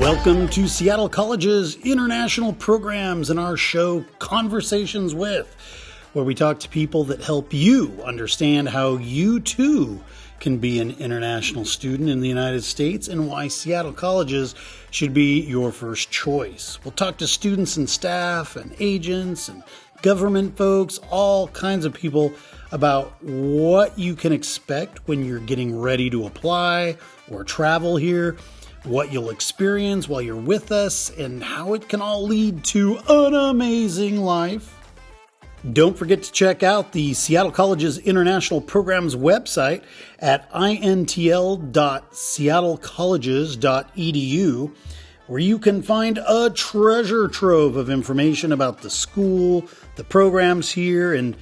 Welcome to Seattle College's international programs and our show Conversations With, where we talk to people that help you understand how you too can be an international student in the United States and why Seattle Colleges should be your first choice. We'll talk to students and staff and agents and government folks, all kinds of people about what you can expect when you're getting ready to apply or travel here, what you'll experience while you're with us, and how it can all lead to an amazing life. Don't forget to check out the Seattle College's International Programs website at intl.seattlecolleges.edu, where you can find a treasure trove of information about the school, the programs here, and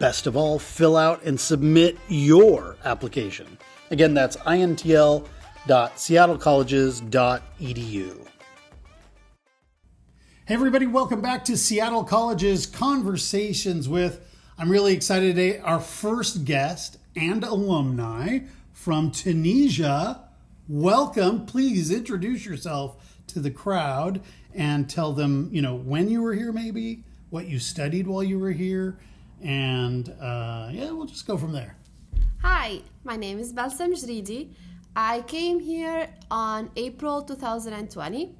best of all, fill out and submit your application. Again, that's intl.seattlecolleges.edu. Hey everybody, welcome back to Seattle College's Conversations With. I'm really excited today. Our first guest and alumni from Tunisia. Welcome. Please introduce yourself to the crowd and tell them, when you were here maybe, what you studied while you were here, and we'll just go from there. Hi, my name is Balsam Jridi. I came here on April 2020.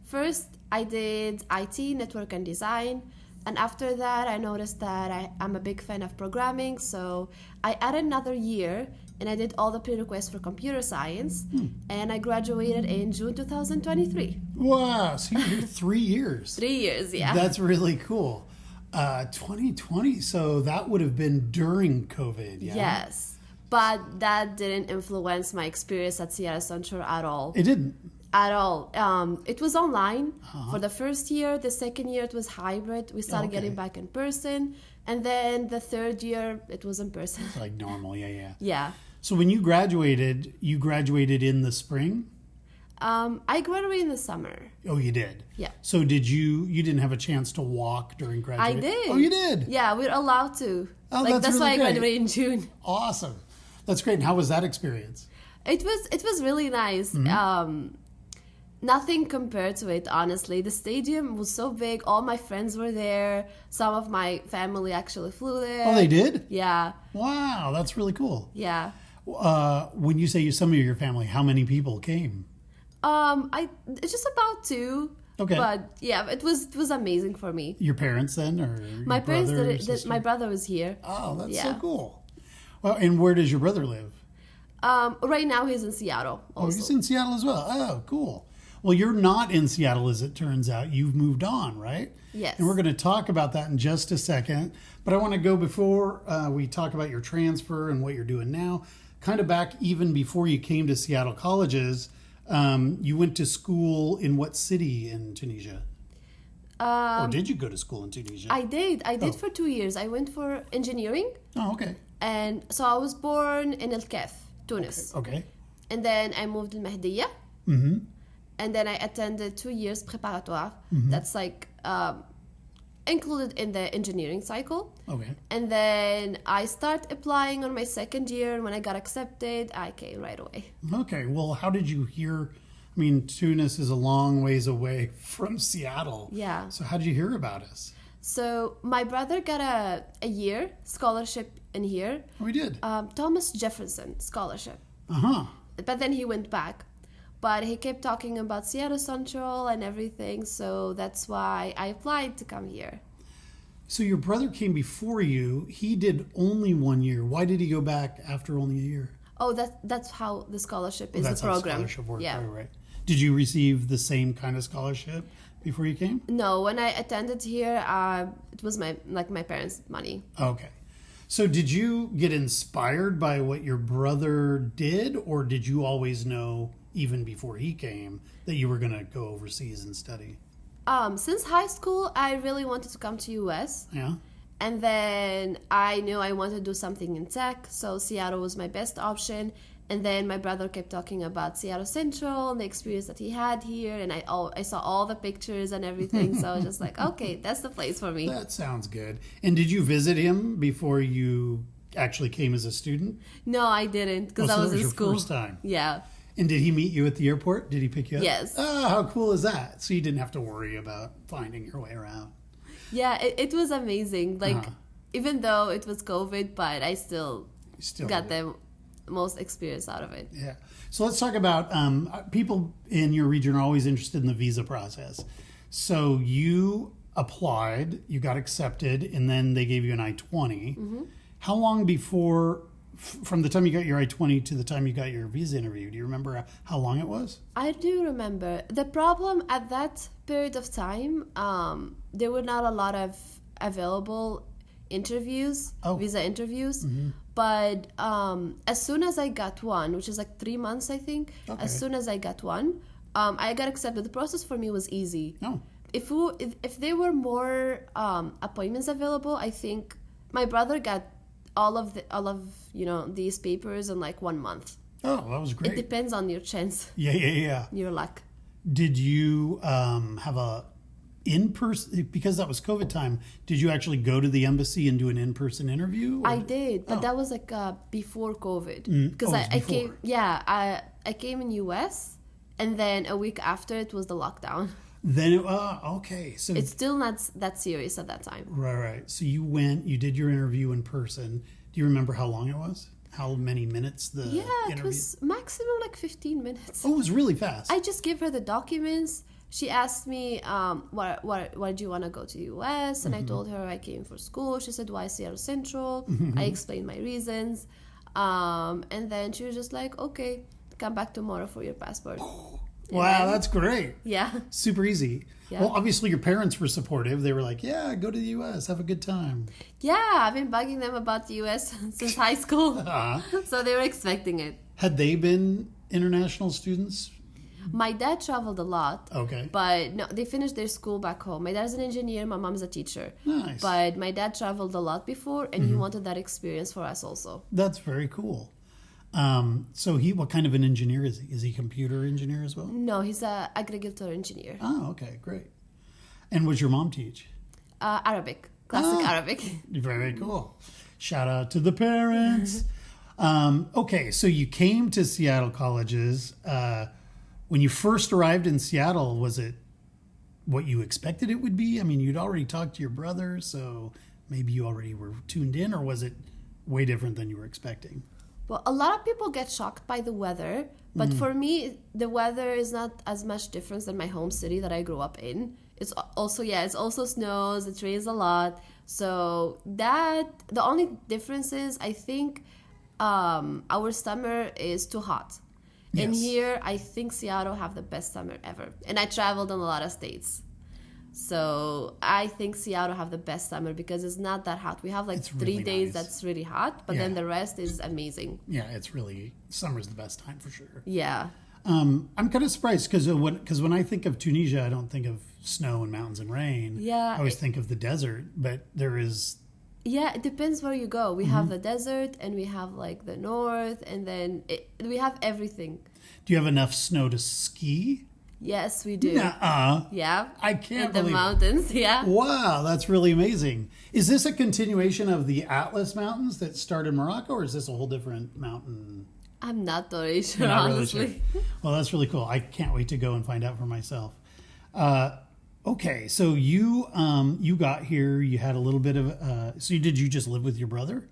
First, I did IT, network and design, and after that I noticed that I'm a big fan of programming, so I added another year and I did all the prerequisites for computer science, and I graduated in June 2023. Wow, so you did 3 years. 3 years, yeah. That's really cool. 2020, so that would have been during COVID, yeah? Yes, but that didn't influence my experience at Seattle Central at all. It didn't? At all. It was online for the first year. The second year, it was hybrid. We started getting back in person. And then the third year, it was in person. Like normal, yeah. Yeah. So when you graduated in the spring? I graduated in the summer. Oh, you did? Yeah. So you didn't have a chance to walk during graduation? I did. Oh, you did? Yeah, we're allowed to. Oh, that's really why I great. graduated in June. Awesome. That's great. And how was that experience? It was really nice. Mm-hmm. Nothing compared to it, honestly. The stadium was so big. All my friends were there. Some of my family actually flew there. Oh, they did? Yeah. Wow, that's really cool. Yeah. When you say some of your family, how many people came? It's just about 2. Okay. But yeah, it was amazing for me. Your parents then, or my parents did it. My brother was here. Oh, that's so cool. Well, and where does your brother live? Right now he's in Seattle. Also. Oh, he's in Seattle as well. Oh, cool. Well, you're not in Seattle, as it turns out. You've moved on, right? Yes. And we're going to talk about that in just a second. But I want to go before we talk about your transfer and what you're doing now, kind of back even before you came to Seattle Colleges. You went to school in what city in Tunisia? Or did you go to school in Tunisia? I did. I did for 2 years. I went for engineering. Oh, okay. And so I was born in El Kef, Tunis. Okay. And then I moved to Mahdiya. Mm-hmm. And then I attended 2 years préparatoire. Mm-hmm. That's like included in the engineering cycle. Okay. And then I started applying on my second year. And when I got accepted, I came right away. Okay. Well, how did you hear? I mean, Tunis is a long ways away from Seattle. Yeah. So how did you hear about us? So my brother got a year scholarship in here. Oh, he did? Thomas Jefferson scholarship. Uh-huh. But then he went back. But he kept talking about Seattle Central and everything, so that's why I applied to come here. So your brother came before you. He did only 1 year. Why did he go back after only a year? Oh, that's how the scholarship is, that's the program. How the scholarship works, yeah. Right. Did you receive the same kind of scholarship before you came? No, when I attended here, it was my parents' money. Okay. So did you get inspired by what your brother did, or did you always know, even before he came, that you were going to go overseas and study? Since high school, I really wanted to come to US. Yeah. And then I knew I wanted to do something in tech, so Seattle was my best option. And then my brother kept talking about Seattle Central and the experience that he had here, and I saw all the pictures and everything, so I was just like, okay, that's the place for me. That sounds good. And did you visit him before you actually came as a student? No, I didn't, because I was in school. First time. Yeah. And did he meet you at the airport? Did he pick you up? Yes. Oh, how cool is that? So you didn't have to worry about finding your way around. Yeah, it was amazing. Like, even though it was COVID, but I still got the most experience out of it. Yeah. So let's talk about people in your region are always interested in the visa process. So you applied, you got accepted, and then they gave you an I-20. Mm-hmm. How long before, from the time you got your I-20 to the time you got your visa interview, do you remember how long it was? I do remember. The problem at that period of time, there were not a lot of available visa interviews. Mm-hmm. But as soon as I got one, which is like 3 months, I think, as soon as I got one, I got accepted. The process for me was easy. Oh. If there were more appointments available, I think my brother got all of these papers in like 1 month. Oh, that was great. It depends on your chance. Yeah. Your luck. Did you have a in-person, because that was COVID time, did you actually go to the embassy and do an in-person interview? I did, but that was like before COVID. Because I came in US, and then a week after it was the lockdown. Then, okay. So it's still not that serious at that time. Right. So you did your interview in person. Do you remember how long it was? How many minutes the interview? It was maximum like 15 minutes. Oh, it was really fast. I just gave her the documents. She asked me, why do you want to go to the US? And I told her I came for school. She said, why Seattle Central? I explained my reasons. And then she was just like, okay, come back tomorrow for your passport. Wow, that's great. Yeah. Super easy. Yeah. Well, obviously your parents were supportive. They were like, yeah, go to the US, have a good time. Yeah, I've been bugging them about the US since high school. So they were expecting it. Had they been international students? My dad traveled a lot. Okay. But no, they finished their school back home. My dad's an engineer, my mom's a teacher. Nice. But my dad traveled a lot before, and he wanted that experience for us also. That's very cool. So what kind of an engineer is he? Is he a computer engineer as well? No, he's an agriculture engineer. Oh, okay, great. And what does your mom teach? Arabic, classic Arabic. Very cool. Shout out to the parents. Okay, so you came to Seattle colleges. When you first arrived in Seattle, was it what you expected it would be? I mean, you'd already talked to your brother, so maybe you already were tuned in, or was it way different than you were expecting? Well, a lot of people get shocked by the weather, but for me, the weather is not as much difference than my home city that I grew up in. It's also snows, it rains a lot. So the only difference is, I think our summer is too hot. Yes. And here, I think Seattle have the best summer ever. And I traveled in a lot of states. So I think Seattle have the best summer because it's not that hot. We have like 3 days that's really hot, but then the rest is amazing. Yeah, summer's the best time for sure. Yeah. I'm kind of surprised because when I think of Tunisia, I don't think of snow and mountains and rain. Yeah. I always think of the desert, but there is... Yeah, it depends where you go. We have the desert, and we have like the north, and then we have everything. Do you have enough snow to ski? Yes, we do. Nuh-uh. Yeah. I can't believe it. In the mountains, yeah. Wow, that's really amazing. Is this a continuation of the Atlas Mountains that start in Morocco, or is this a whole different mountain? I'm not totally sure, honestly. Really sure. Well, that's really cool. I can't wait to go and find out for myself. Okay, so you got here. You had a little bit of. Did you just live with your brother?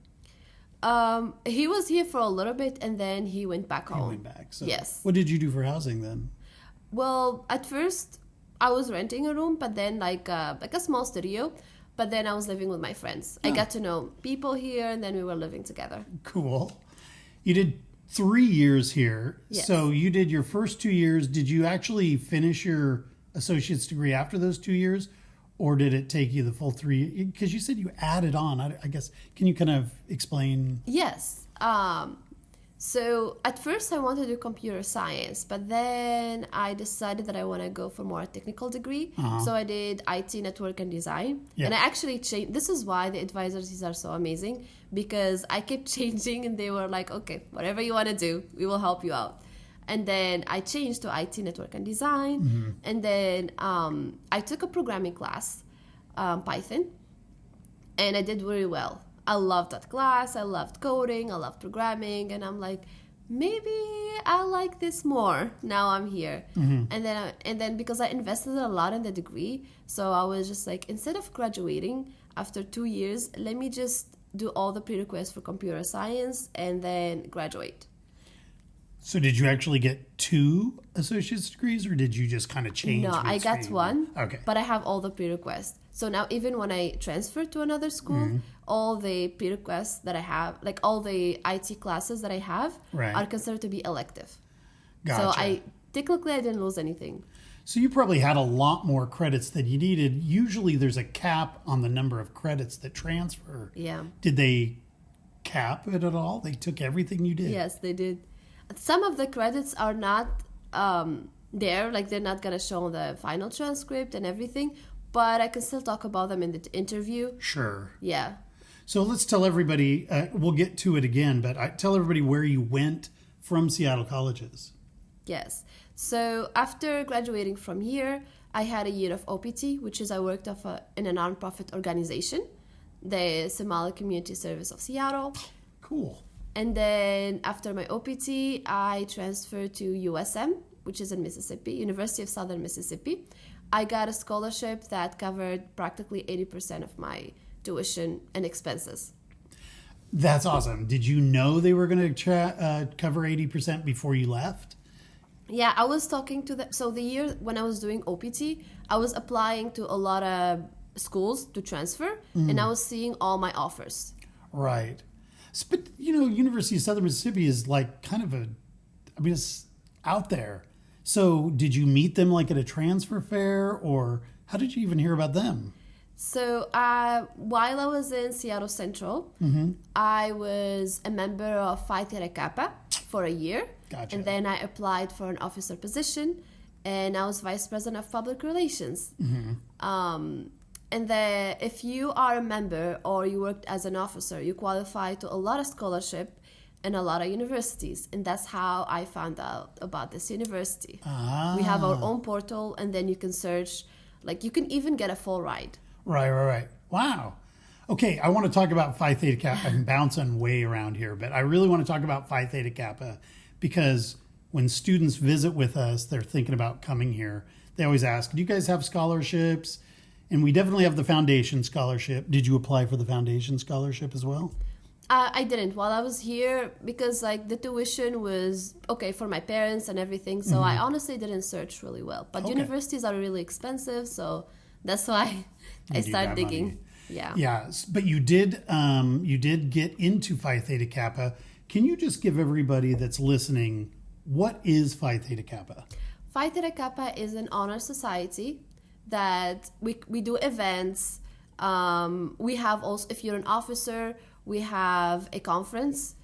He was here for a little bit, and then he went back home. He went back. So yes. What did you do for housing then? Well, at first I was renting a room, but then like a small studio. But then I was living with my friends. I got to know people here, and then we were living together. Cool. You did 3 years here. Yes. So you did your first 2 years. Did you actually finish your associate's degree after those 2 years, or did it take you the full 3? Because you said you added on. I guess, can you kind of explain? Yes. So at first I wanted to do computer science, but then I decided that I want to go for more technical degree. So I did IT, network, and design. Yeah. And I actually changed. This is why the advisors are so amazing, because I kept changing, and they were like, okay, whatever you want to do, we will help you out. And then I changed to IT, network, and design. And then I took a programming class, Python, and I did very well. I loved that class. I loved coding. I loved programming. And I'm like, maybe I like this more. Now I'm here. And then because I invested a lot in the degree, so I was just like, instead of graduating after 2 years, let me just do all the prerequisites for computer science and then graduate. So did you actually get 2 associate's degrees, or did you just kind of change? No, I got one. Okay. But I have all the prerequisites. So now even when I transfer to another school, all the prerequisites that I have, like all the IT classes that I have, are considered to be elective. Gotcha. So technically I didn't lose anything. So you probably had a lot more credits than you needed. Usually there's a cap on the number of credits that transfer. Yeah. Did they cap it at all? They took everything you did? Yes, they did. Some of the credits are not there, like they're not going to show the final transcript and everything, but I can still talk about them in the interview. Sure. Yeah. So let's tell everybody, we'll get to it again, but tell everybody where you went from Seattle colleges. Yes. So after graduating from here, I had a year of OPT, which is I worked in a nonprofit organization, the Somali Community Service of Seattle. Cool. And then after my OPT, I transferred to USM, which is in Mississippi, University of Southern Mississippi. I got a scholarship that covered practically 80% of my tuition and expenses. That's awesome. Did you know they were going to cover 80% before you left? Yeah, I was talking to them. So the year when I was doing OPT, I was applying to a lot of schools to transfer, and I was seeing all my offers. Right. But, University of Southern Mississippi is like kind of it's out there. So did you meet them like at a transfer fair, or how did you even hear about them? So while I was in Seattle Central, I was a member of Phi Theta Kappa for a year. Gotcha. And then I applied for an officer position, and I was vice president of public relations. And then if you are a member or you worked as an officer, you qualify to a lot of scholarship in a lot of universities. And that's how I found out about this university. We have our own portal, and then you can search, like you can even get a full ride. Right. Wow. Okay, I want to talk about Phi Theta Kappa. I'm bouncing way around here, but I really want to talk about Phi Theta Kappa because when students visit with us, they're thinking about coming here. They always ask, do you guys have scholarships? And we definitely have the foundation scholarship. Did you apply for the foundation scholarship as well? I didn't while I was here because like the tuition was okay for my parents and everything. So I honestly didn't search really well. But universities are really expensive, so that's why I started digging. Money. Yeah. Yeah, but you did get into Phi Theta Kappa. Can you just give everybody that's listening, what is Phi Theta Kappa? Phi Theta Kappa is an honor society that we do events. We have also, if you're an officer, we have a conference.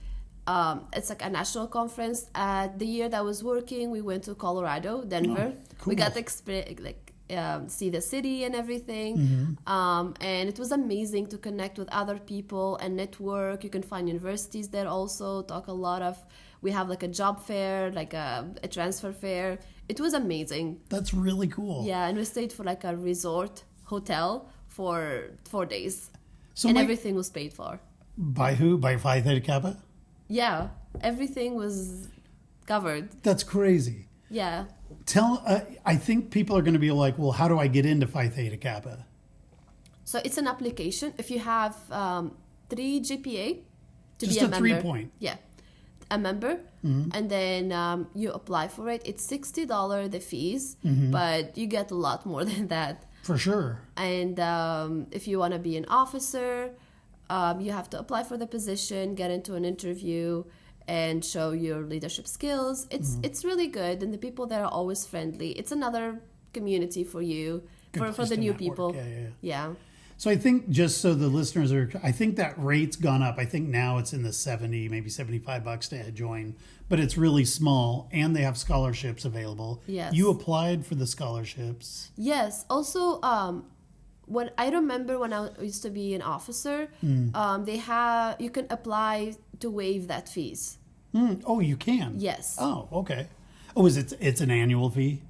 It's like a national conference. The year that I was working, we went to Colorado, Denver. Oh, cool. We got to see the city and everything. And it was amazing to connect with other people and network. You can find universities there also, we have like a job fair, like a transfer fair. It was amazing. That's really cool. Yeah, and we stayed for like a resort hotel for 4 days. So everything was paid for. By who? By Phi Theta Kappa? Yeah, everything was covered. That's crazy. Yeah. I think people are going to be like, well, how do I get into Phi Theta Kappa? So it's an application. If you have 3 GPA to just be a a member. 3-point. Yeah, a member. And then you apply for it. It's $60 the fees, but you get a lot more than that. For sure. And if you want to be an officer, you have to apply for the position, get into an interview, and show your leadership skills. It's really good, and the people there are always friendly. It's another community for you, for the new people. Yeah. So I think just so the listeners I think that rate's gone up. I think now it's in the 70, maybe $75 to join, but it's really small, and they have scholarships available. Yes. You applied for the scholarships. Yes. Also, when I remember when I used to be an officer, you can apply to waive that fees. Oh, you can? Yes. Oh, okay. Oh, it's an annual fee?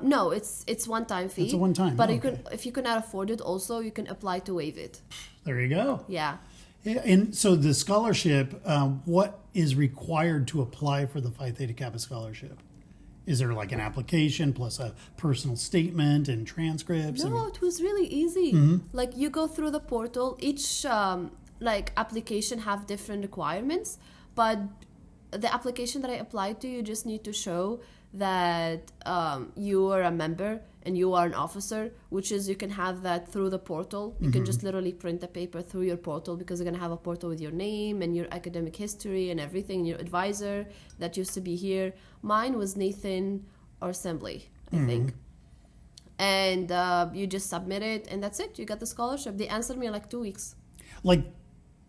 No, it's one-time fee. It's a one-time. But okay. if you cannot afford it, also you can apply to waive it. There you go. Yeah. Yeah, and so the scholarship, what is required to apply for the Phi Theta Kappa scholarship? Is there like an application plus a personal statement and transcripts? No, it was really easy. Like you go through the portal. Each like application have different requirements, but the application that I applied to, you just need to show that you are a member and you are an officer, which is you can have that through the portal. You can just literally print the paper through your portal because you're going to have a portal with your name and your academic history and everything, and your advisor that used to be here. Mine was Nathan or Assembly, I think. And you just submit it, and that's it. You got the scholarship. They answered me in like 2 weeks. Like,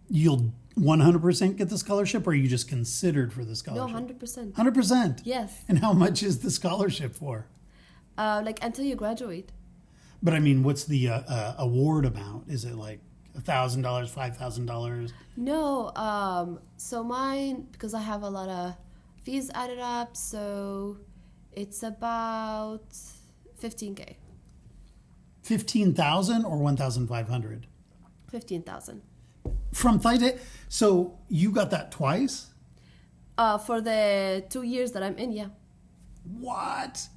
you'll 100% get the scholarship, or are you just considered for the scholarship? No, 100%. 100%? Yes. And how much is the scholarship for? Like until you graduate. But I mean, what's the award amount? Is it like $1,000, $5,000? No, so mine, because I have a lot of fees added up, so it's about 15K. 15,000 or 1,500? 15,000. From Phi Theta? So you got that twice? For the 2 years that I'm in, yeah. What?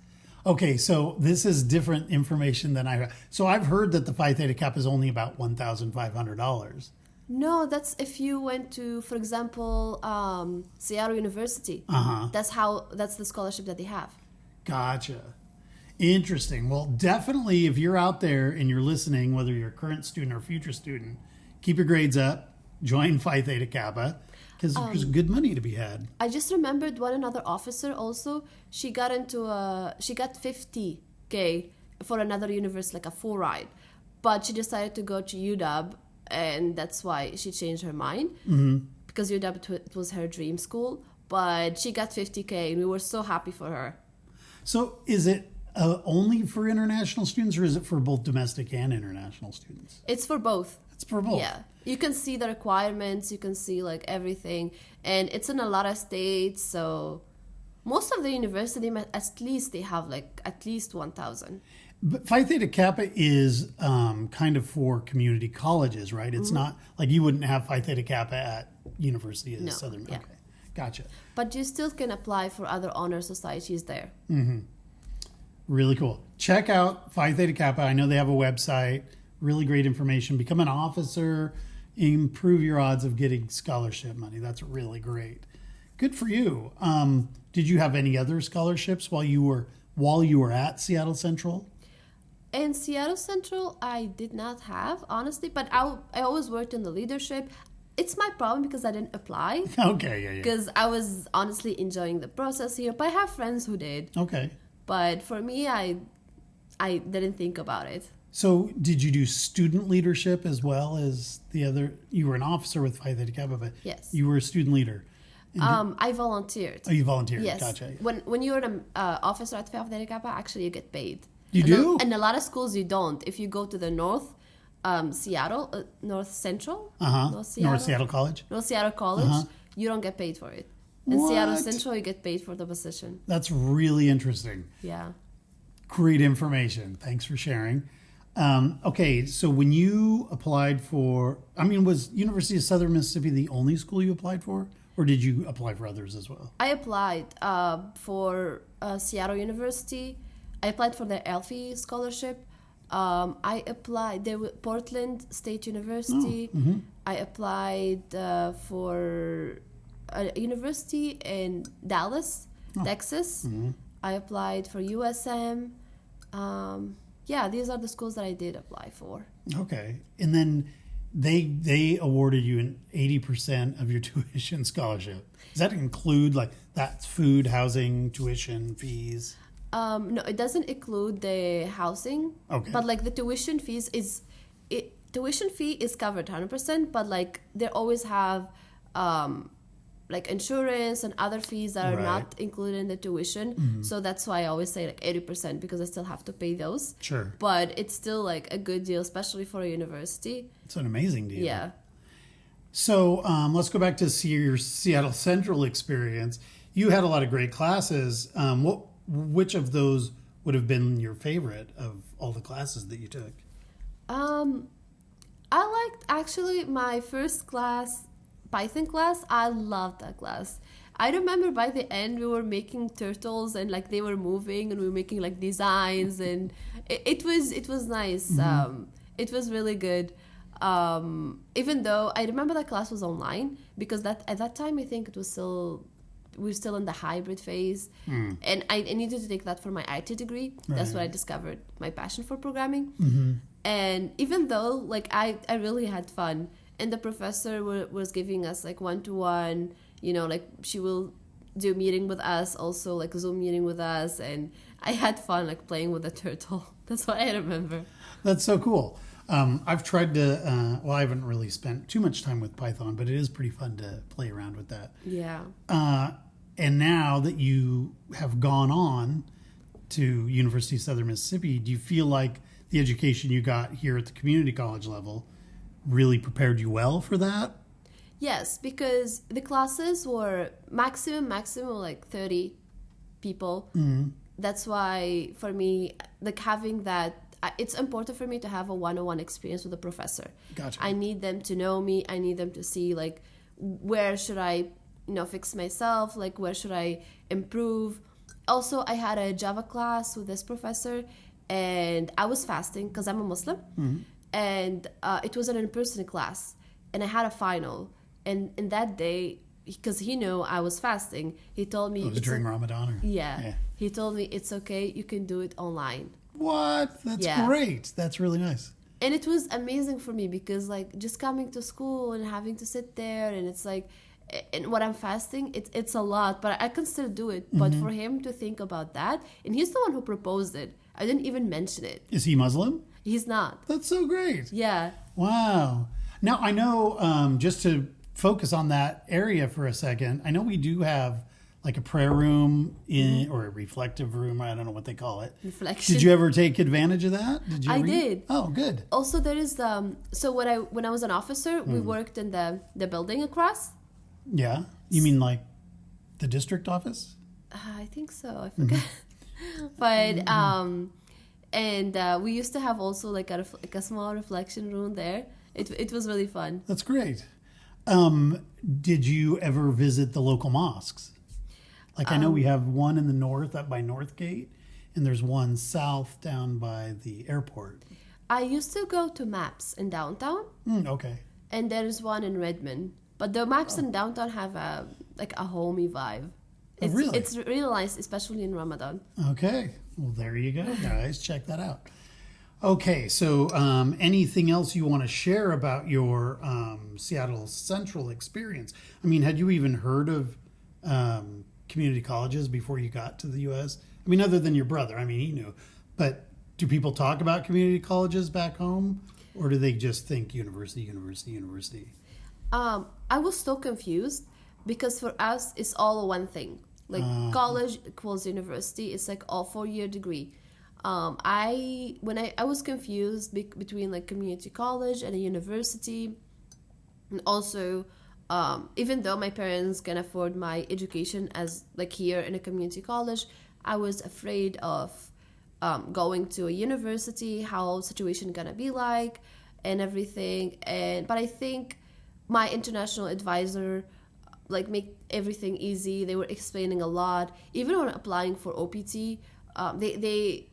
Okay, so this is different information than I heard. So I've heard that the Phi Theta Kappa is only about $1,500. No, that's if you went to, for example, Seattle University. That's the scholarship that they have. Gotcha. Interesting. Well, definitely if you're out there and you're listening, whether you're a current student or future student, keep your grades up, join Phi Theta Kappa, because there's good money to be had. I just remembered one another officer also. She got 50K for another university, like a full ride, but she decided to go to UW, and that's why she changed her mind, because UW it was her dream school. But she got 50K, and we were so happy for her. So is it only for international students, or is it for both domestic and international students? It's for both. It's for both. Yeah. You can see the requirements, you can see like everything, and it's in a lot of states, so most of the university, at least they have like at least 1,000. But Phi Theta Kappa is kind of for community colleges, right? It's not like you wouldn't have Phi Theta Kappa at University of Southern. Yeah. Okay, gotcha. But you still can apply for other honor societies there. Really cool. Check out Phi Theta Kappa. I know they have a website. Really great information. Become an officer. Improve your odds of getting scholarship money. That's really great. Good for you. Did you have any other scholarships while you were at Seattle Central? In Seattle Central, I did not have, honestly, but I always worked in the leadership. It's my problem because I didn't apply. Okay, yeah. Because I was honestly enjoying the process here, but I have friends who did. Okay. But for me, I didn't think about it. So did you do student leadership as well as the other? You were an officer with Phi Theta Kappa, but yes, you were a student leader. I volunteered. Oh, you volunteered. Yes. Gotcha. When you're an officer at Phi Theta Kappa, actually you get paid. You do? And a lot of schools you don't. If you go to the North Seattle, North Central, North Seattle College, you don't get paid for it. In Seattle Central, you get paid for the position. That's really interesting. Yeah. Great information. Thanks for sharing. Okay, so when you applied for, was University of Southern Mississippi the only school you applied for? Or did you apply for others as well? I applied for Seattle University. I applied for the Alfie scholarship. I applied Portland State University. I applied for a university in Dallas, Texas. I applied for USM. These are the schools that I did apply for. Okay. And then they awarded you an 80% of your tuition scholarship. Does that include that's food, housing, tuition, fees? No, it doesn't include the housing. Okay. But the tuition fees tuition fee is covered 100%, but they always have insurance and other fees that are not included in the tuition. So that's why I always say 80% because I still have to pay those. Sure. But it's still a good deal, especially for a university. It's an amazing deal. Yeah. So let's go back to your Seattle Central experience. You had a lot of great classes. Which of those would have been your favorite of all the classes that you took? I liked actually my first class, Python class. I loved that class. I remember by the end we were making turtles and like they were moving and we were making like designs and it was nice. It was really good. Even though I remember that class was online because that at that time I think it was still we're still in the hybrid phase, and I needed to take that for my IT degree. That's when I discovered my passion for programming. And even though like I really had fun, and the professor was giving us like one-to-one, like she will do meeting with us, also like a Zoom meeting with us, and I had fun like playing with the turtle. That's what I remember. That's so cool. I've tried to, I haven't really spent too much time with Python, but it is pretty fun to play around with that. Yeah. And now that you have gone on to University of Southern Mississippi, do you feel like the education you got here at the community college level really prepared you well for that? Yes, because the classes were maximum like 30 people. That's why for me, like having that, it's important for me to have a one-on-one experience with a professor. Gotcha. I need them to know me. I need them to see like where should I, fix myself, like where should I improve. Also, I had a Java class with this professor, and I was fasting because I'm a Muslim, and it was an in-person class, and I had a final. And in that day, because he knew I was fasting, he told me... It was during Ramadan? Or? Yeah. He told me, it's okay, you can do it online. What? That's great. That's really nice. And it was amazing for me because, like, just coming to school and having to sit there, and it's like... And when I'm fasting, it's a lot, but I can still do it. But for him to think about that, and he's the one who proposed it. I didn't even mention it. Is he Muslim? He's not. That's so great. Yeah. Wow. Now, I know, just to focus on that area for a second, I know we do have like a prayer room or a reflective room. I don't know what they call it. Reflection. Did you ever take advantage of that? Did you? I did. Oh, good. Also, there is so when I was an officer, we worked in the building across. Yeah. You mean like the district office? I think so. I forget. But and we used to have also like a small reflection room there. It was really fun. That's great. Did you ever visit the local mosques? Like I know we have one in the north up by Northgate, and there's one south down by the airport. I used to go to MAPS in downtown. Okay. And there's one in Redmond. But the MAPS in downtown have a homey vibe. Really? It's really nice, especially in Ramadan. Okay. Well, there you go, guys. Check that out. Okay, so anything else you want to share about your Seattle Central experience? I mean, had you even heard of community colleges before you got to the U.S.? I mean, other than your brother. I mean, he knew. But do people talk about community colleges back home? Or do they just think university? I was so confused because for us, it's all one thing. Like college equals university. It's like all 4-year degree. I was confused between like community college and a university, and also even though my parents can afford my education as like here in a community college, I was afraid of going to a university, how situation gonna be like and everything. But I think my international advisor like make everything easy. They were explaining a lot. Even when applying for OPT, they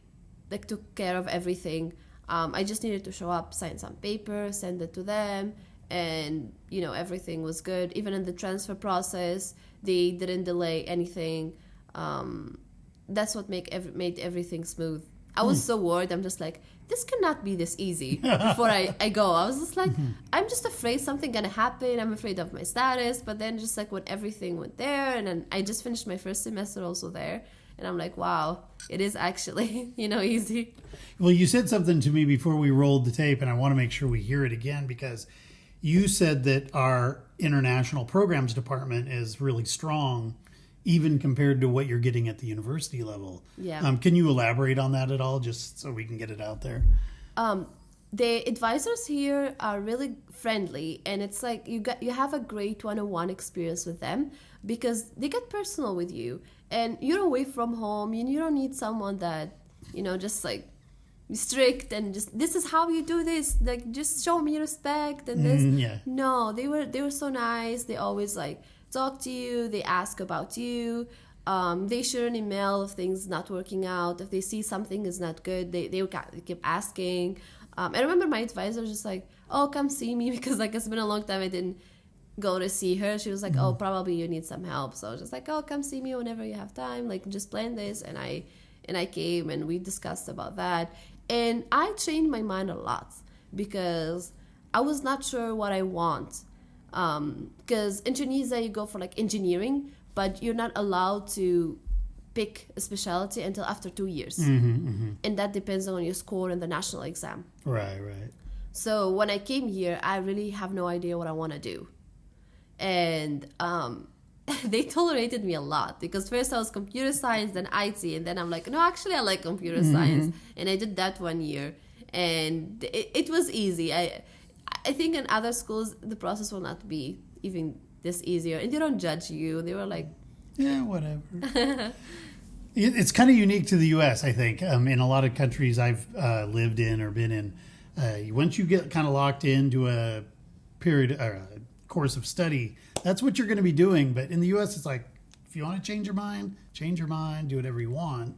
like took care of everything. I just needed to show up, sign some paper, send it to them, and everything was good. Even in the transfer process, they didn't delay anything. That's what made everything smooth. I was so worried. I'm just like, this cannot be this easy before I go. I was just like, I'm just afraid something gonna happen. I'm afraid of my status. But then just like when everything went there, and then I just finished my first semester also there, and I'm like, wow, it is actually, easy. Well, you said something to me before we rolled the tape, and I want to make sure we hear it again, because you said that our international programs department is really strong, even compared to what you're getting at the university level. Yeah. Can you elaborate on that at all, just so we can get it out there? The advisors here are really friendly, and it's like you have a great one-on-one experience with them because they get personal with you, and you're away from home, and you don't need someone that just like strict and just this is how you do this, like just show me respect and this. Yeah. No, they were so nice. They always like talk to you, they ask about you. They share an email if things not working out, if they see something is not good, they keep asking. I remember my advisor was just like, oh, come see me, because like it's been a long time I didn't go to see her. She was like, oh, probably you need some help. So I was just like, oh, come see me whenever you have time, like just plan this. And I came and we discussed about that. And I changed my mind a lot because I was not sure what I want. Because in Tunisia you go for like engineering, but you're not allowed to pick a specialty until after 2 years. And that depends on your score in the national exam. Right. So when I came here, I really have no idea what I want to do. And they tolerated me a lot because first I was computer science, then IT, and then I'm like, no, actually I like computer science. And I did that 1 year. And it was easy. I think in other schools, the process will not be even this easier. And they don't judge you. They were like... Yeah, whatever. It's kind of unique to the U.S., I think. In a lot of countries I've lived in or been in, once you get kind of locked into a period or a course of study, that's what you're going to be doing. But in the U.S., it's like, if you want to change your mind, do whatever you want.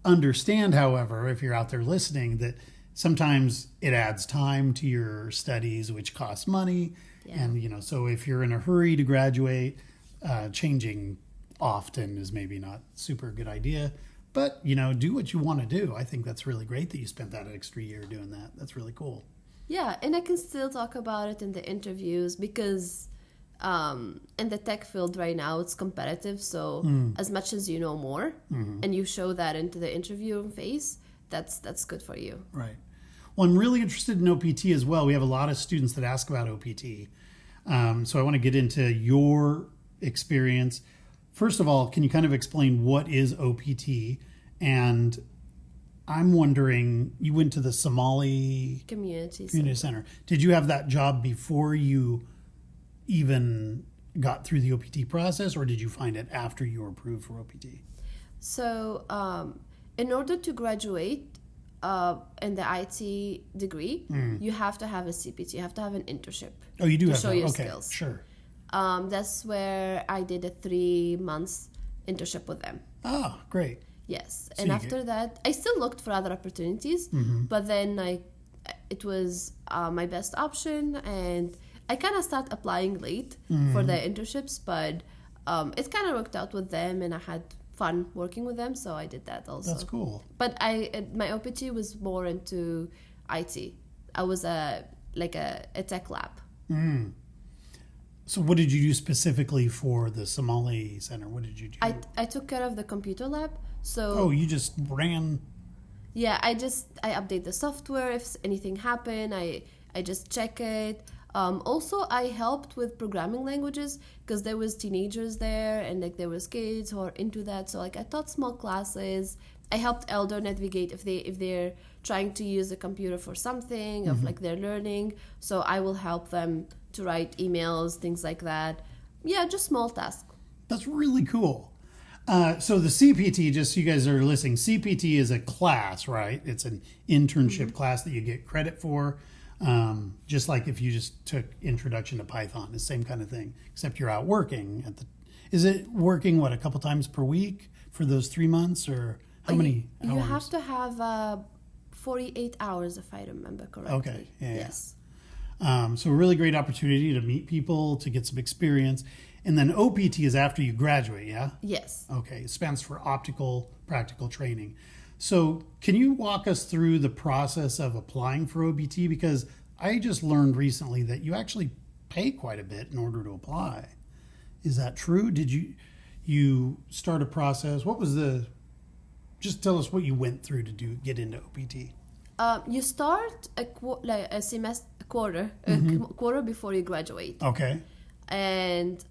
Understand, however, if you're out there listening, that sometimes it adds time to your studies, which costs money. Yeah. And, so if you're in a hurry to graduate, changing often is maybe not super good idea. But, do what you want to do. I think that's really great that you spent that extra year doing that. That's really cool. Yeah, and I can still talk about it in the interviews because in the tech field right now, it's competitive. So as much as you know more and you show that into the interview phase, that's good for you. Right. Well, I'm really interested in OPT as well. We have a lot of students that ask about OPT. So I want to get into your experience. First of all, can you kind of explain what is OPT? And I'm wondering, you went to the Somali Community Center. Did you have that job before you even got through the OPT process, or did you find it after you were approved for OPT? So in order to graduate in the IT degree, you have to have a CPT. You have to have an internship. Oh, you do to have show that. your Okay, skills. Sure. That's where I did a 3 months internship with them. Oh, great. Yes. So and after that, I still looked for other opportunities, but then it was my best option, and I kind of started applying late for the internships, but it kind of worked out with them, and I had fun working with them, so I did that also. That's cool. But my OPT was more into IT. I was a tech lab. So what did you do specifically for the Somali Center? What did you do? I took care of the computer lab. So you just ran? Yeah, I update the software. If anything happened, I just check it. Also, I helped with programming languages because there was teenagers there, and there was kids who are into that. So I taught small classes. I helped elder navigate if they're trying to use the computer for something of they're learning. So I will help them to write emails, things like that. Yeah, just small tasks. That's really cool. So the CPT, just so you guys are listening, CPT is a class, right? It's an internship class that you get credit for. Just like if you just took Introduction to Python, the same kind of thing, except you're out working. Is it working, a couple times per week for those 3 months, or how many hours? You have to have 48 hours, if I remember correctly. Okay, yeah. Yes. So a really great opportunity to meet people, to get some experience. And then OPT is after you graduate, yeah? Yes. Okay, it stands for Optical Practical Training. So can you walk us through the process of applying for OPT? Because I just learned recently that you actually pay quite a bit in order to apply. Is that true? Did you start a process? Just tell us what you went through to get into OPT. You start a quarter before you graduate. Okay. And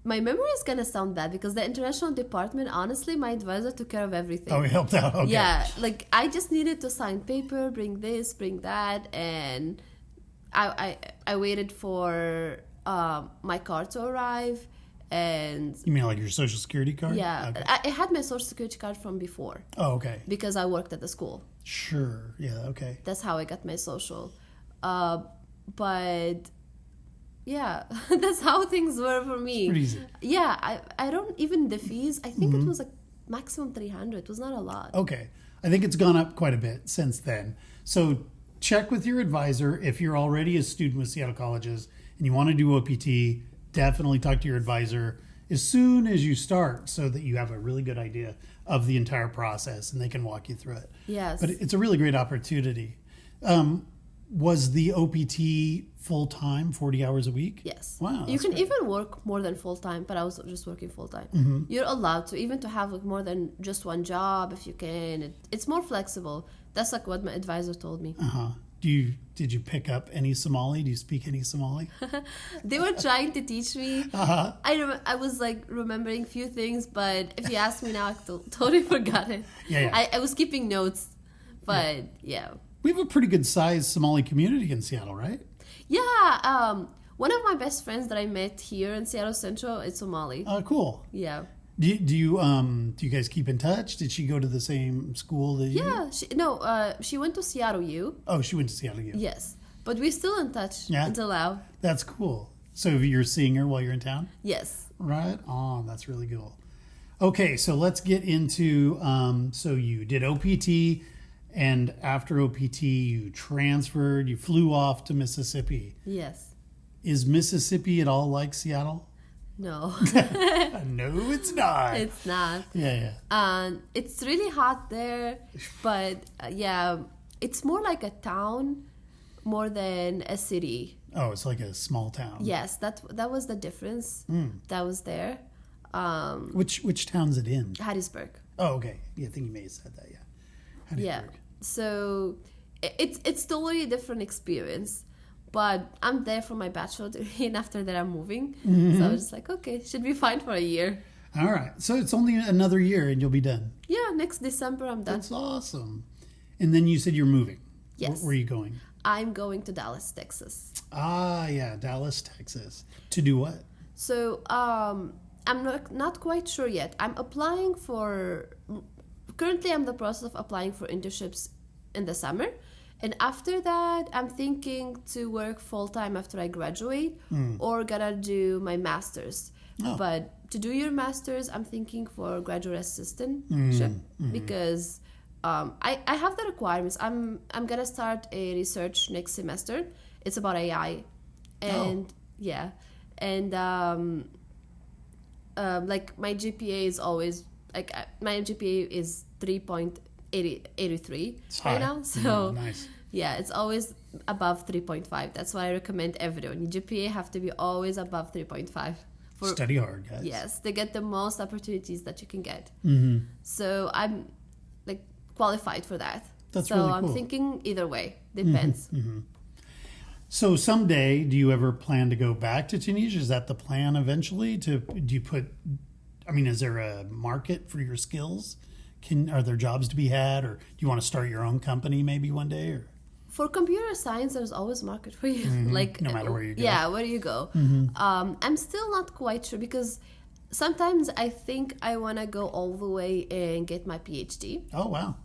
my memory is going to sound bad because the international department, honestly, my advisor took care of everything. Oh, he helped out. Okay. Yeah, I just needed to sign paper, bring this, bring that, and I waited for my car to arrive, And You mean like your social security card? yeah, Okay. I had my social security card from before Oh, okay. because I worked at the school. Sure. Yeah, okay. That's how I got my social. But yeah, that's how things were for me. It's pretty easy. Yeah, I don't even the fees. I think it was like maximum 300. It was not a lot. Okay. I think it's gone up quite a bit since then. So check with your advisor if you're already a student with Seattle Colleges and you want to do OPT. Definitely talk to your advisor as soon as you start so that you have a really good idea of the entire process and they can walk you through it. Yes. But it's a really great opportunity. Was the OPT full-time, 40 hours a week? Yes. Wow. You that's can great. even work more than full time, but I was just working full time. You're allowed to, even to have like more than just one job if you can. It's more flexible. That's like what my advisor told me. Uh-huh. Did you pick up any Somali? Do you speak any Somali? They were trying to teach me. Uh-huh. I was like remembering a few things, but if you ask me now, I totally forgot it. Yeah. I was keeping notes, but yeah. We have a pretty good sized Somali community in Seattle, right? Yeah, one of my best friends that I met here in Seattle Central is Somali. Cool. Yeah. Do you guys keep in touch? Did she go to the same school that you? Yeah, she went to Seattle U. Oh, she went to Seattle U. Yes, but we're still in touch Yeah? until now. That's cool. So you're seeing her while you're in town? Yes. Right on. That's really cool. Okay, so let's get into, so you did OPT, and after OPT you transferred, you flew off to Mississippi. Yes. Is Mississippi at all like Seattle? No. No, it's not. It's not. Yeah. It's really hot there, but yeah, it's more like a town more than a city. Oh, it's like a small town. Yes, that was the difference that was there. Which town's it in? Harrisburg. Oh, okay. Yeah, I think you may have said that. Yeah. Yeah. Harrisburg. So it's totally a different experience. But I'm there for my bachelor degree, and after that I'm moving. So I was just like, okay, should be fine for a year. All right. So it's only another year and you'll be done. Yeah, next December I'm done. That's awesome. And then you said you're moving. Yes. Where are you going? I'm going to Dallas, Texas. Ah, yeah, Dallas, Texas. To do what? So I'm not quite sure yet. Currently I'm in the process of applying for internships in the summer. And after that, I'm thinking to work full-time after I graduate or gonna do my master's. Oh. But to do your master's, I'm thinking for graduate assistantship because I have the requirements. I'm gonna start a research next semester. It's about AI. And yeah. And like my GPA is always, my GPA is 3.83 right now. So nice. Yeah, it's always above 3.5. That's why I recommend everyone. Your GPA have to be always above 3.5. Study hard, guys. Yes, to get the most opportunities that you can get. Mm-hmm. So I'm like qualified for that. That's so really cool. I'm thinking either way. Depends. Mm-hmm. So someday, do you ever plan to go back to Tunisia? Is that the plan eventually? Is there a market for your skills? Are there jobs to be had, or do you want to start your own company maybe one day? Or for computer science, there's always market for you. Like no matter where you go. Yeah, where you go. I'm still not quite sure because sometimes I think I want to go all the way and get my PhD. Oh wow.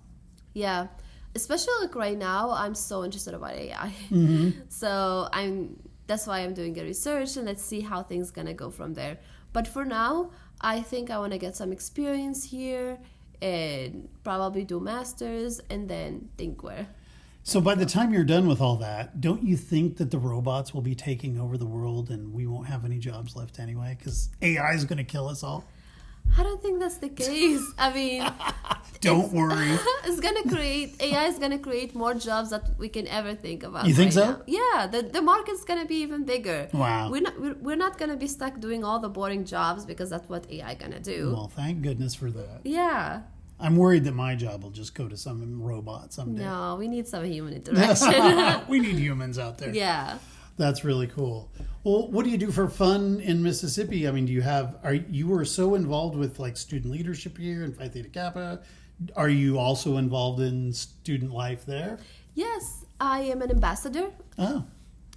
Yeah, especially like right now, I'm so interested about AI. So that's why I'm doing a research, and let's see how things gonna go from there. But for now, I think I want to get some experience here and probably do masters and then think where. So by the time you're done with all that, don't you think that the robots will be taking over the world and we won't have any jobs left anyway? Because AI is going to kill us all. I don't think that's the case. I mean, don't worry. AI is gonna create more jobs that we can ever think about. You think right so? now. Yeah, the market's gonna be even bigger. Wow. We're not gonna be stuck doing all the boring jobs because that's what AI gonna do. Well, thank goodness for that. Yeah. I'm worried that my job will just go to some robot someday. No, we need some human interaction. We need humans out there. Yeah. That's really cool. Well, what do you do for fun in Mississippi? I mean, you were so involved with like student leadership here in Phi Theta Kappa. Are you also involved in student life there? Yes, I am an ambassador. Oh.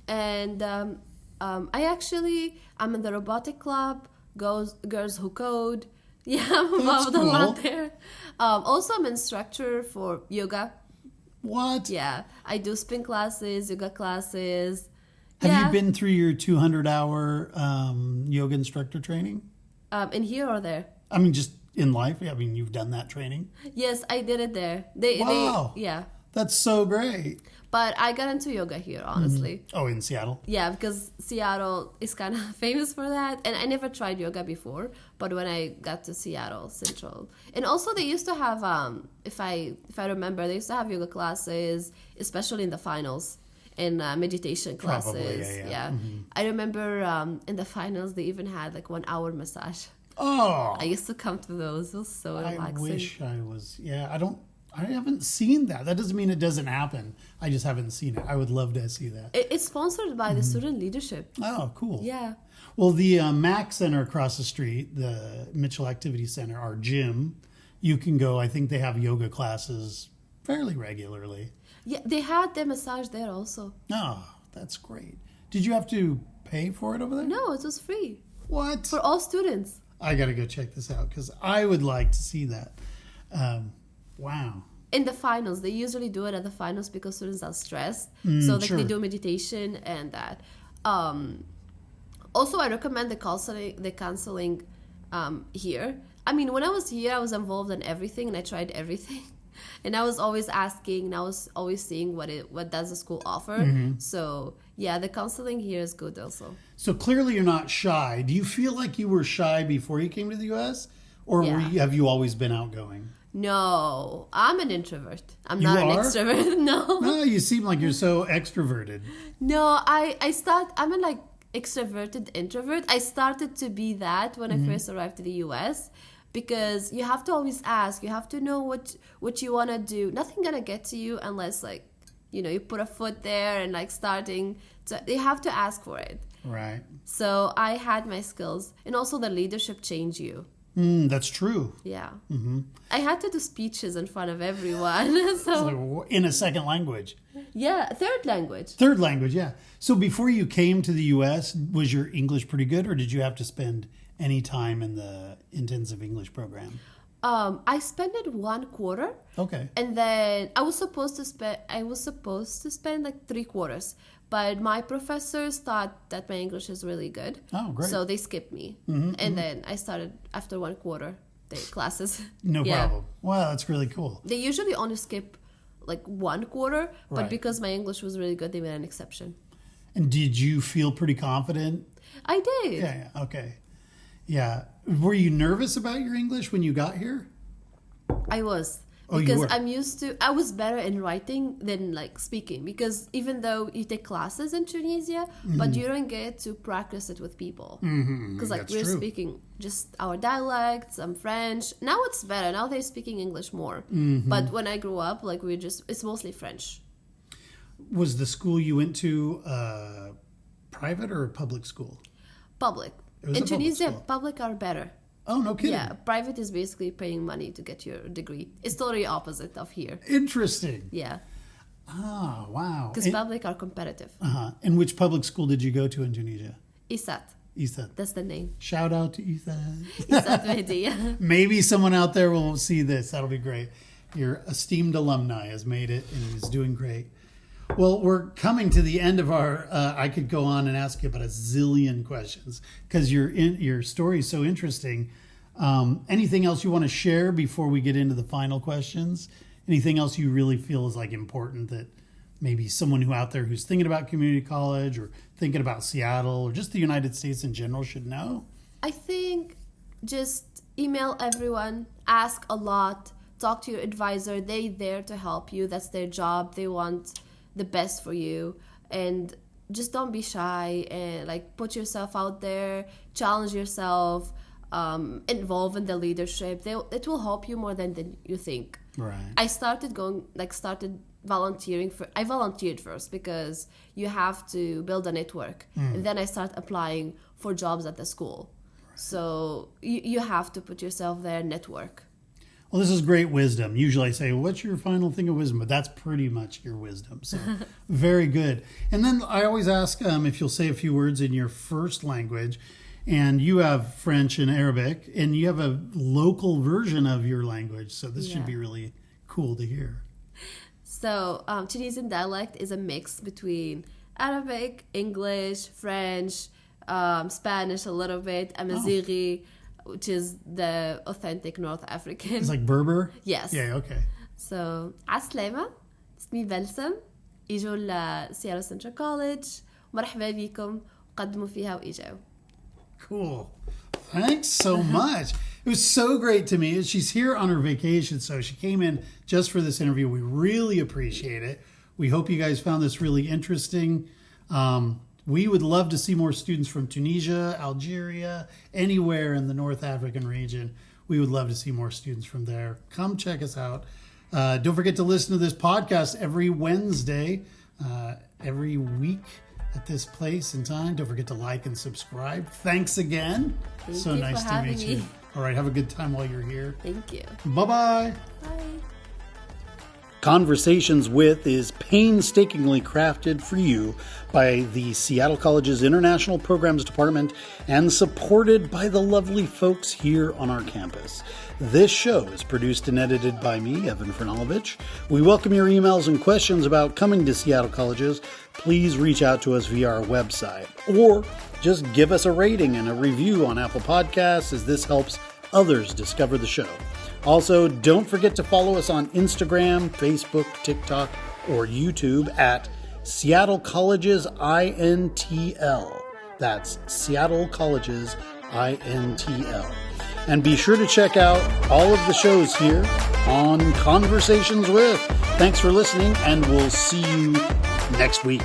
And I'm in the robotic club. Girls Who Code. Yeah, I'm involved cool. a lot there. Also, I'm an instructor for yoga. What? Yeah, I do spin classes, yoga classes. Have you been through your 200-hour yoga instructor training? In here or there? I mean, just in life. I mean, you've done that training? Yes, I did it there. Wow. Yeah. That's so great. But I got into yoga here, honestly. Oh, in Seattle? Yeah, because Seattle is kind of famous for that. And I never tried yoga before, but when I got to Seattle Central. And also they used to have, if I remember, they used to have yoga classes, especially in the finals, and meditation classes. Probably, yeah. Mm-hmm. I remember in the finals, they even had like 1 hour massage. Oh. I used to come to those. It was so relaxing. I wish I was, I haven't seen that. That doesn't mean it doesn't happen. I just haven't seen it. I would love to see that. It's sponsored by the student leadership. Oh, cool. Yeah. Well, the MAC Center across the street, the Mitchell Activity Center, our gym, you can go. I think they have yoga classes fairly regularly. Yeah, they had the massage there also. Oh, that's great. Did you have to pay for it over there? No, it was free. What? For all students. I got to go check this out because I would like to see that. Wow. In the finals, they usually do it at the finals because students are stressed. So sure. they do meditation and that. Also, I recommend the counseling here. I mean, when I was here, I was involved in everything and I tried everything. And I was always asking and I was always seeing what does the school offer. Mm-hmm. So, yeah, the counseling here is good also. So clearly you're not shy. Do you feel like you were shy before you came to the U.S.? Or have you always been outgoing? No, I'm an introvert. I'm not an extrovert. No. No, you seem like you're so extroverted. No, I'm an extroverted introvert. I started to be that when I first arrived to the US because you have to always ask. You have to know what you want to do. Nothing gonna get to you unless you put a foot there and starting to, you have to ask for it. Right. So I had my skills and also the leadership changed you. That's true. Yeah. Mm-hmm. I had to do speeches in front of everyone. So in a second language. Yeah, third language. Third language, yeah. So before you came to the U.S., was your English pretty good, or did you have to spend any time in the intensive English program? I spent it 1 quarter. Okay. And then I was supposed to spend like 3 quarters. But my professors thought that my English is really good. Oh, great. So they skipped me. Mm-hmm, and then I started after 1 quarter the classes. No problem. Wow, that's really cool. They usually only skip like 1 quarter, but Right. because my English was really good, they made an exception. And did you feel pretty confident? I did. Yeah, okay. Yeah. Were you nervous about your English when you got here? I was. Oh, you because were. I was better in writing than speaking. Because even though you take classes in Tunisia, but you don't get to practice it with people. Because That's we're true. speaking just our dialect, some French. Now it's better. Now they're speaking English more. But when I grew up, it's mostly French. Was the school you went to private or a public school? Public. It was In a public Tunisia, school. public are better. Oh, no kidding. Yeah, private is basically paying money to get your degree. It's totally opposite of here. Interesting. Yeah, Ah, wow. because public are competitive. And which public school did you go to in Tunisia? ISAT, ISAT. that's the name. Shout out to ISAT. ISAT Mehdi, yeah. Maybe someone out there will see this. That'll be great. Your esteemed alumni has made it and is doing great. Well, we're coming to the end of our, I could go on and ask you about a zillion questions because your story is so interesting. Anything else you want to share before we get into the final questions? Anything else you really feel is important that maybe someone out there who's thinking about community college or thinking about Seattle or just the United States in general should know? I think just email everyone, ask a lot, talk to your advisor. They're there to help you. That's their job. They want the best for you. And just don't be shy and put yourself out there, challenge yourself, involve in the leadership. It will help you more than you think. Right. I started volunteering. I volunteered first because you have to build a network. And then I start applying for jobs at the school. Right. So you have to put yourself there, network. Well, this is great wisdom. Usually I say, what's your final thing of wisdom? But that's pretty much your wisdom. So very good. And then I always ask if you'll say a few words in your first language. and you have French and Arabic, and you have a local version of your language. So this should be really cool to hear. So Tunisian dialect is a mix between Arabic, English, French, Spanish a little bit, Amazighi, which is the authentic North African. It's like Berber? Yes. Yeah, okay. So عسلامة اسمي بلسم اجوا لسياتل سنترال كوليدج مرحبا بكم قدموا فيها واجوا. Cool. Thanks so much. It was so great to me. She's here on her vacation, so she came in just for this interview. We really appreciate it. We hope you guys found this really interesting. We would love to see more students from Tunisia, Algeria, anywhere in the North African region. We would love to see more students from there. Come check us out. Don't forget to listen to this podcast every Wednesday, every week at this place and time. Don't forget to like and subscribe. Thanks again. Thank you nice for to meet having you. me. All right, have a good time while you're here. Thank you. Bye-bye. Bye. Conversations With is painstakingly crafted for you by the Seattle College's International Programs Department and supported by the lovely folks here on our campus. This show is produced and edited by me, Evan Franulovich. We welcome your emails and questions about coming to Seattle Colleges. Please reach out to us via our website or just give us a rating and a review on Apple Podcasts, as this helps others discover the show. Also, don't forget to follow us on Instagram, Facebook, TikTok, or YouTube at Seattle Colleges INTL. That's Seattle Colleges INTL. And be sure to check out all of the shows here on Conversations With. Thanks for listening, and we'll see you next week.